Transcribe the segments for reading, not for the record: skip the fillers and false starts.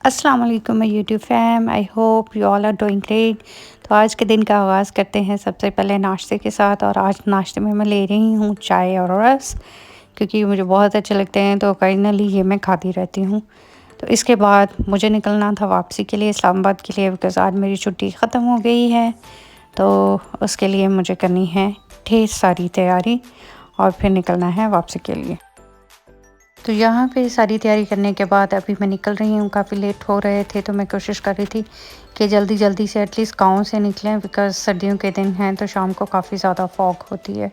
अस्सलाम वालेकुम my YouTube fam. I hope you all are doing great. तो आज के दिन का आगाज़ करते हैं सबसे पहले नाश्ते के साथ। और आज नाश्ते में मैं ले रही हूँ चाय और रस, क्योंकि मुझे बहुत अच्छे लगते हैं, तो ओकेजनली ये मैं खाती रहती हूँ। तो इसके बाद मुझे निकलना था वापसी के लिए, इस्लामाबाद के लिए, बिकॉज़ आज मेरी छुट्टी ख़त्म हो गई है। तो उसके लिए मुझे करनी है ढेर सारी तैयारी और फिर निकलना है वापसी के लिए। तो यहाँ पे सारी तैयारी करने के बाद अभी मैं निकल रही हूँ। काफ़ी लेट हो रहे थे, तो मैं कोशिश कर रही थी कि जल्दी जल्दी से एटलीस्ट गाँव से निकलें, बिकॉज़ सर्दियों के दिन हैं तो शाम को काफ़ी ज़्यादा फॉग होती है।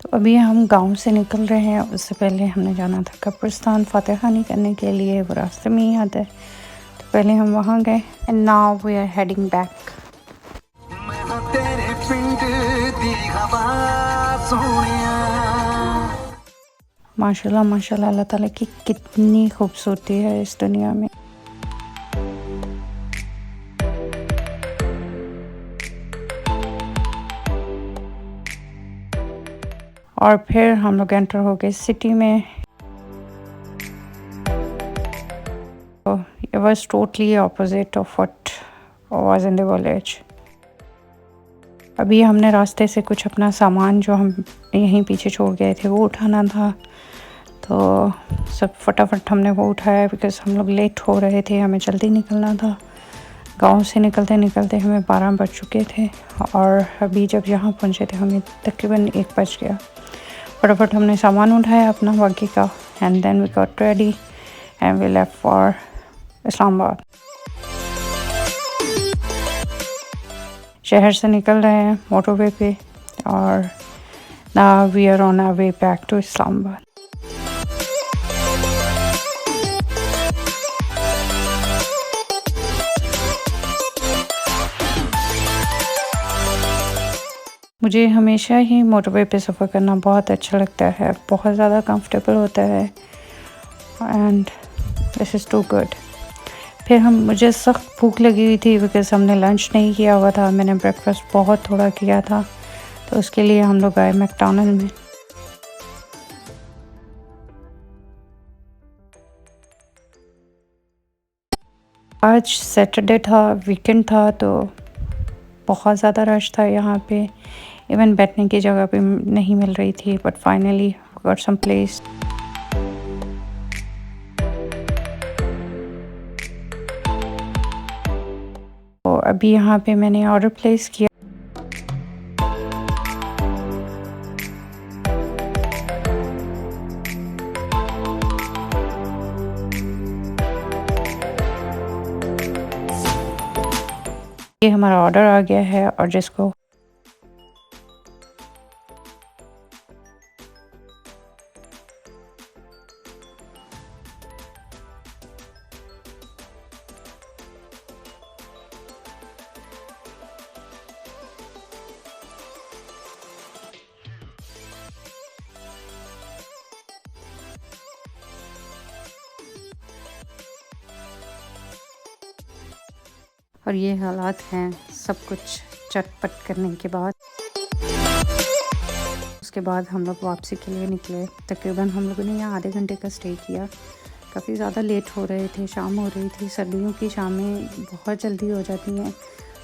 तो अभी हम गाँव से निकल रहे हैं। उससे पहले हमने जाना था कब्रिस्तान फ़तेह खानी करने के लिए, वो रास्ते में ही आता है। तो पहले हम वहाँ गए and now we are heading back. माशाल्लाह माशाल्लाह, अल्लाह ताला की कितनी खूबसूरती है इस दुनिया में। और फिर हम लोग एंटर हो गए सिटी में। It was totally opposite of what was in the village. अभी हमने रास्ते से कुछ अपना सामान जो हम यहीं पीछे छोड़ गए थे वो उठाना था, तो सब फटाफट हमने वो उठाया, बिकॉज़ हम लोग लेट हो रहे थे, हमें जल्दी निकलना था। गांव से निकलते निकलते हमें 12 बज चुके थे और अभी जब यहाँ पहुँचे थे हमें तकरीबन 1 बज गया। फटाफट हमने सामान उठाया अपना बाकी का, and then we got ready and we left for Islamabad. शहर से निकल रहे हैं मोटरवे पे और now we are on our way back to Islamabad. मुझे हमेशा ही मोटरवे पे सफ़र करना बहुत अच्छा लगता है, बहुत ज़्यादा कंफर्टेबल होता है and this is too good. फिर मुझे सख्त भूख लगी हुई थी, बिकॉज़ हमने लंच नहीं किया हुआ था। मैंने ब्रेकफास्ट बहुत थोड़ा किया था, तो उसके लिए हम लोग आए मैकडॉनल्ड में। आज सैटरडे था, वीकेंड था, तो बहुत ज़्यादा रश था यहाँ पे। इवन बैठने की जगह भी नहीं मिल रही थी, but finally got some place. तो अभी यहाँ पे मैंने ऑर्डर प्लेस किया। ये हमारा ऑर्डर आ गया है और जिसको और ये हालात हैं सब कुछ चटपट करने के बाद। उसके बाद हम लोग वापसी के लिए निकले। तकरीबन हम लोगों ने यहाँ आधे घंटे का स्टे किया। काफ़ी ज़्यादा लेट हो रहे थे, शाम हो रही थी। सर्दियों की शामें बहुत जल्दी हो जाती हैं,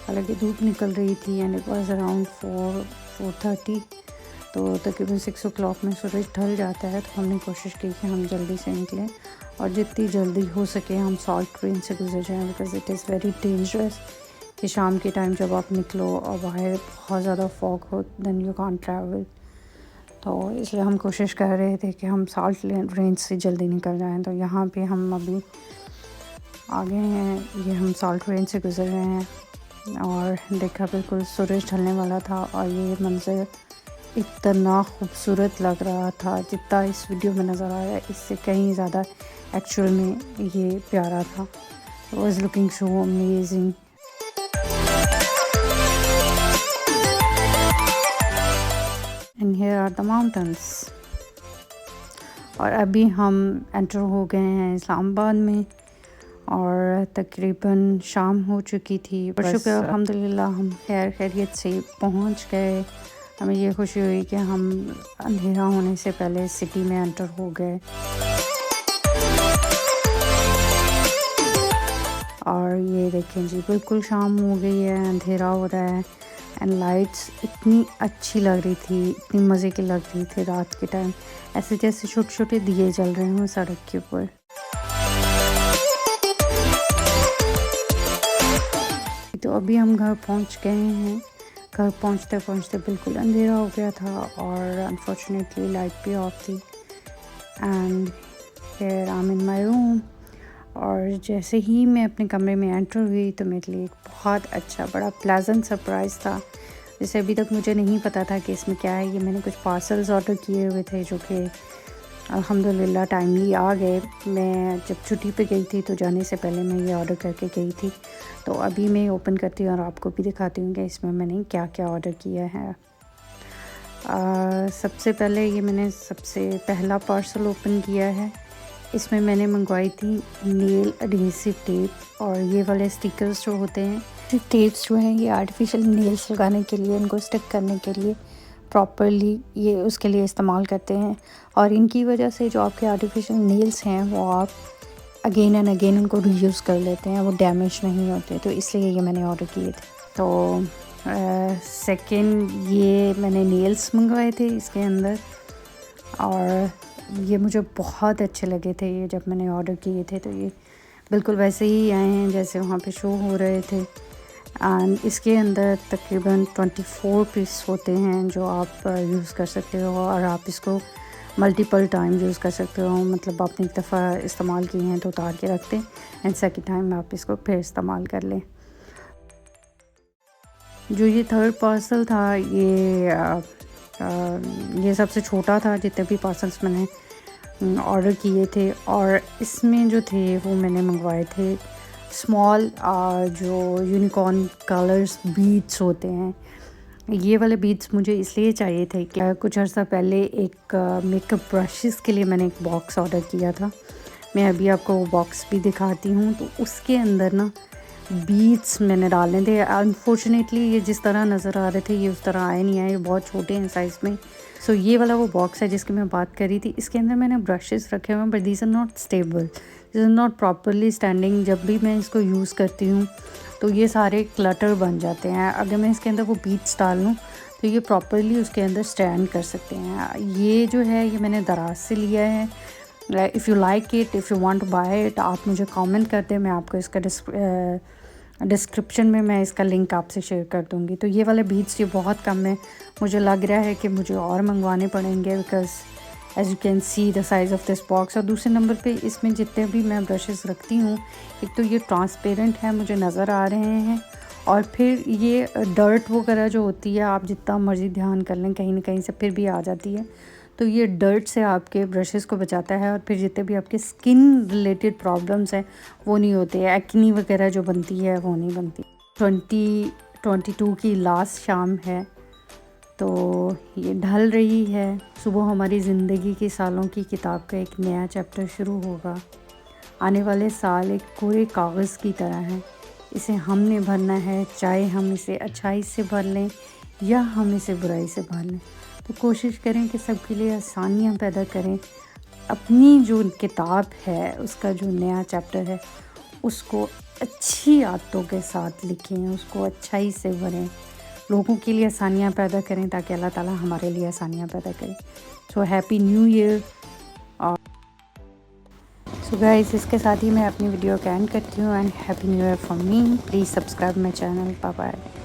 हालांकि धूप निकल रही थी एंड इट वाज अराउंड 4:30। तो तकरीबन 6 o'clock में सूरज ढल जाता है। तो हमने कोशिश की कि हम जल्दी से निकलें और जितनी जल्दी हो सके हम सॉल्ट ट्रेन से गुजर जाएं, because it is very dangerous कि शाम के टाइम जब आप निकलो और बाहर बहुत ज़्यादा फॉग हो, देन यू कांट ट्रैवल। तो इसलिए हम कोशिश कर रहे थे कि हम सॉल्ट रेंज से जल्दी निकल जाएं। तो यहाँ पे हम अभी आगे हैं, ये हम सॉल्ट रेंज से गुजर रहे हैं और देखा बिल्कुल सूरज ढलने वाला था और ये मंज़र इतना खूबसूरत लग रहा था। जितना इस वीडियो में नज़र आ रहा है इससे कहीं ज़्यादा एक्चुअल में ये प्यारा था। It was looking so amazing. And here are the mountains. और अभी हम एंटर हो गए हैं इस्लामाबाद में और तकरीबन शाम हो चुकी थी। पर शुक्र अल्हम्दुलिल्लाह हम खैरियत से पहुंच गए। हमें ये खुशी हुई कि हम अंधेरा होने से पहले सिटी में एंटर हो गए। और ये देखें जी, बिल्कुल शाम हो गई है, अंधेरा हो रहा है एंड लाइट्स इतनी अच्छी लग रही थी, इतनी मज़े की लग रही थी रात के टाइम, ऐसे जैसे छोटे-छोटे दिए जल रहे हों सड़क के ऊपर। तो अभी हम घर पहुंच गए हैं। घर पहुंचते-पहुंचते बिल्कुल अंधेरा हो गया था और अनफॉर्चुनेटली लाइट भी ऑफ थी and here I am in my room. और जैसे ही मैं अपने कमरे में एंटर हुई तो मेरे लिए एक बहुत अच्छा बड़ा प्लेजेंट सरप्राइज़ था, जिसे अभी तक मुझे नहीं पता था कि इसमें क्या है। ये मैंने कुछ पार्सल्स ऑर्डर किए हुए थे जो कि अल्हम्दुलिल्लाह टाइमली आ गए। मैं जब छुट्टी पे गई थी तो जाने से पहले मैं ये ऑर्डर करके गई थी। तो अभी मैं ओपन करती हूँ और आपको भी दिखाती हूँ कि इसमें मैंने क्या क्या ऑर्डर किया है। सबसे पहले ये मैंने सबसे पहला पार्सल ओपन किया है। इसमें मैंने मंगवाई थी नेल एडहेसिव टेप, और ये वाले स्टिकर्स जो होते हैं, टेप्स जो हैं ये आर्टिफिशियल नेल्स लगाने के लिए, उनको स्टिक करने के लिए प्रॉपरली ये उसके लिए इस्तेमाल करते हैं। और इनकी वजह से जो आपके आर्टिफिशियल नेल्स हैं वो आप अगेन एंड अगेन उनको रीयूज़ कर लेते हैं, वो डैमेज नहीं होते। तो इसलिए ये मैंने ऑर्डर किए थे। तो सेकंड ये मैंने नेल्स मंगवाए थे इसके अंदर, और ये मुझे बहुत अच्छे लगे थे। ये जब मैंने ऑर्डर किए थे तो ये बिल्कुल वैसे ही आए हैं जैसे वहाँ पे शो हो रहे थे। एंड इसके अंदर तकरीबन 24 पीस होते हैं जो आप यूज़ कर सकते हो, और आप इसको मल्टीपल टाइम यूज़ कर सकते हो। मतलब आपने एक दफ़ा इस्तेमाल किए हैं तो उतार के रख दें एंड सेकेंड टाइम आप इसको फिर इस्तेमाल कर लें। जो ये थर्ड पार्सल था ये सबसे छोटा था जितने भी पार्सल्स मैंने ऑर्डर किए थे, और इसमें जो थे वो मैंने मंगवाए थे स्मॉल जो यूनिकॉर्न कलर्स बीड्स होते हैं। ये वाले बीड्स मुझे इसलिए चाहिए थे कि कुछ अर्सा पहले एक मेकअप ब्रशेस के लिए मैंने एक बॉक्स ऑर्डर किया था। मैं अभी आपको वो बॉक्स भी दिखाती हूँ। तो उसके अंदर ना बीड्स मैंने डालने थे। अनफॉर्चुनेटली ये जिस तरह नज़र आ रहे थे ये उस तरह आए नहीं आए, ये बहुत छोटे हैं साइज़ में। सो ये वाला वो बॉक्स है जिसकी मैं बात कर रही थी। इसके अंदर मैंने ब्रशेस रखे हुए हैं, but these are not stable, this are not properly standing. जब भी मैं इसको यूज़ करती हूँ तो ये सारे क्लटर बन जाते हैं। अगर मैं इसके अंदर वो बीड्स डाल लूँ तो ये प्रॉपरली उसके अंदर स्टैंड कर सकते हैं। ये जो है ये मैंने दराज से लिया है। If you like it, if you want to buy it, आप मुझे कमेंट कर दें, मैं आपको इसका डिस्क्रिप्शन में मैं इसका लिंक आपसे शेयर कर दूँगी। तो ये वाले बीड्स ये बहुत कम है, मुझे लग रहा है कि मुझे और मंगवाने पड़ेंगे, because as you can see the size of this box. और दूसरे नंबर पे इसमें जितने भी मैं ब्रशेस रखती हूँ, एक तो ये ट्रांसपेरेंट है, मुझे नज़र आ रहे हैं, और फिर ये डर्ट वगैरह जो होती है आप जितना मर्ज़ी ध्यान कर लें कहीं ना कहीं से फिर भी आ जाती है। तो ये डर्ट से आपके ब्रशेस को बचाता है, और फिर जितने भी आपके स्किन रिलेटेड प्रॉब्लम्स हैं वो नहीं होते। एक्नी वगैरह जो बनती है वो नहीं बनती। 2022 की लास्ट शाम है, तो ये ढल रही है। सुबह हमारी ज़िंदगी की सालों की किताब का एक नया चैप्टर शुरू होगा। आने वाले साल एक कोरे कागज़ की तरह है, इसे हमने भरना है, चाहे हम इसे अच्छाई से भर लें या हम इसे बुराई से भर लें। तो कोशिश करें कि सबके लिए आसानियाँ पैदा करें। अपनी जो किताब है उसका जो नया चैप्टर है उसको अच्छी आदतों के साथ लिखें, उसको अच्छाई से भरें, लोगों के लिए आसानियाँ पैदा करें ताकि अल्लाह ताला हमारे लिए आसानियाँ पैदा करें। So happy new year. और सो गाइस, इसके साथ ही मैं अपनी वीडियो का एंड करती हूँ, and happy new year from me. Please subscribe my channel. Bye bye.